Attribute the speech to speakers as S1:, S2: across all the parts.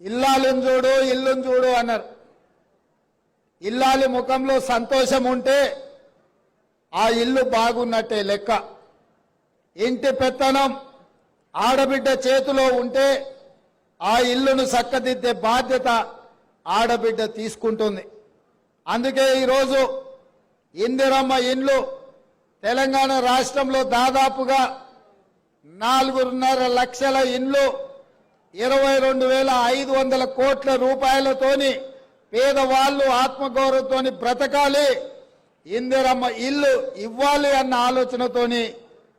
S1: ఇల్లాలను చూడు ఇల్లును చూడు అన్నారు. ఇల్లాలి ముఖంలో సంతోషం ఉంటే ఆ ఇల్లు బాగున్నట్టే లెక్క. ఇంటి పెత్తనం ఆడబిడ్డ చేతిలో ఉంటే ఆ ఇల్లును చక్కదిద్దే బాధ్యత ఆడబిడ్డ తీసుకుంటుంది. అందుకే ఈరోజు ఇందిరమ్మ ఇండ్లు తెలంగాణ రాష్ట్రంలో దాదాపుగా 4.5 లక్షల ఇండ్లు 22,500 కోట్ల రూపాయలతోని పేదవాళ్ళు ఆత్మగౌరవంతోని బ్రతకాలి, ఇందిరమ్మ ఇల్లు ఇవ్వాలి అన్న ఆలోచనతోని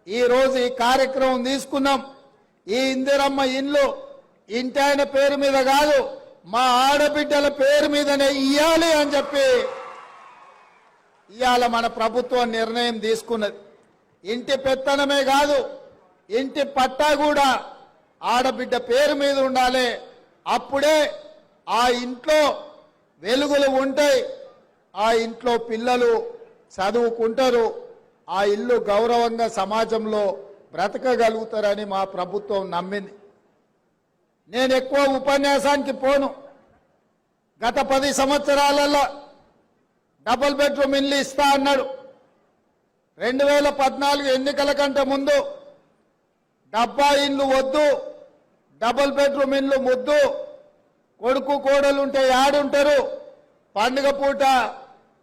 S1: ఈరోజు ఈ కార్యక్రమం తీసుకున్నాం. ఈ ఇందిరమ్మ ఇల్లు ఇంటాయన పేరు మీద కాదు, మా ఆడబిడ్డల పేరు మీదనే ఇయ్యాలి అని చెప్పి ఇవాళ మన ప్రభుత్వం నిర్ణయం తీసుకున్నది. ఇంటి పెత్తనమే కాదు, ఇంటి పట్టా కూడా ఆడబిడ్డ పేరు మీద ఉండాలి. అప్పుడే ఆ ఇంట్లో వెలుగులు ఉంటాయి, ఆ ఇంట్లో పిల్లలు చదువుకుంటారు, ఆ ఇల్లు గౌరవంగా సమాజంలో బ్రతకగలుగుతారని మా ప్రభుత్వం నమ్మింది. నేను ఎక్కువ ఉపన్యాసానికి పోను. గత 10 సంవత్సరాలలో డబుల్ బెడ్రూమ్ ఇల్లు ఇస్తా అన్నాడు. 2014 ఎన్నికల కంటే ముందు డబ్బా ఇల్లు వద్దు, డబుల్ బెడ్రూమ్ ఇల్లు ముద్దు, కొడుకు కోడలుంటే యాడుంటారు, పండుగ పూట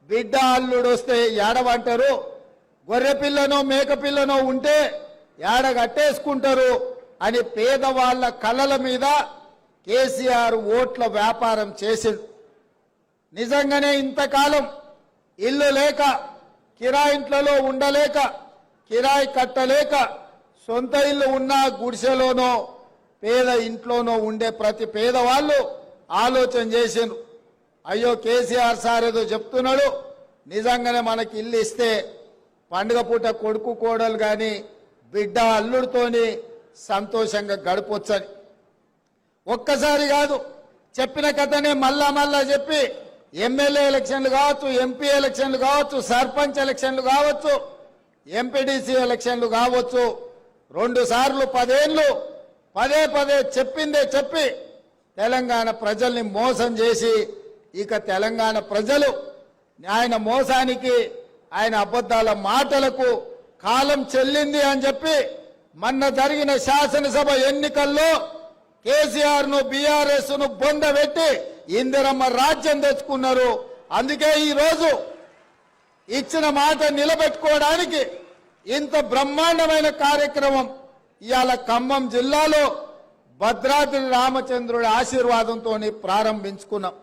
S1: బిడ్డ అల్లుడు వస్తే ఏడవంటారు, గొర్రె పిల్లనో మేక పిల్లనో ఉంటే ఏడ కట్టేసుకుంటారు అని పేదవాళ్ల కళల మీద కేసీఆర్ ఓట్ల వ్యాపారం చేసిండు. నిజంగానే ఇంతకాలం ఇల్లు లేక, కిరాయింట్లలో ఉండలేక, కిరాయి కట్టలేక, సొంత ఇల్లు ఉన్న గుడిసెలోనో పేద ఇంట్లోనో ఉండే ప్రతి పేదవాళ్ళు ఆలోచన చేసిండ్రు. అయ్యో కేసీఆర్ సార్ ఏదో చెప్తున్నాడు, నిజంగానే మనకి ఇల్లు ఇస్తే పండుగ పూట కొడుకు కోడలు కానీ బిడ్డ అల్లుడితోని సంతోషంగా గడపొచ్చని. ఒక్కసారి కాదు, చెప్పిన కథనే మళ్ళా చెప్పి ఎమ్మెల్యే ఎలక్షన్లు కావచ్చు, ఎంపీ ఎలక్షన్లు కావచ్చు, సర్పంచ్ ఎలక్షన్లు కావచ్చు, ఎంపీడీసీ ఎలక్షన్లు కావచ్చు, 2 సార్లు 10 ఏళ్ళు పదే చెప్పిందే చెప్పి తెలంగాణ ప్రజల్ని మోసం చేసి ఇక తెలంగాణ ప్రజలు ఆయన మోసానికి ఆయన అబద్ధాల మాటలకు కాలం చెల్లింది అని చెప్పి మొన్న జరిగిన శాసనసభ ఎన్నికల్లో కేసీఆర్ ను బీఆర్ఎస్ ను బొందబెట్టి ఇందిరమ్మ రాజ్యం తెచ్చుకున్నారు. అందుకే ఈ రోజు ఇచ్చిన మాట నిలబెట్టుకోవడానికి ఇంత బ్రహ్మాండమైన కార్యక్రమం ఇవాళ ఖమ్మం జిల్లాలో భద్రాద్రి రామచంద్రుడి ఆశీర్వాదంతో ప్రారంభించుకున్నాం.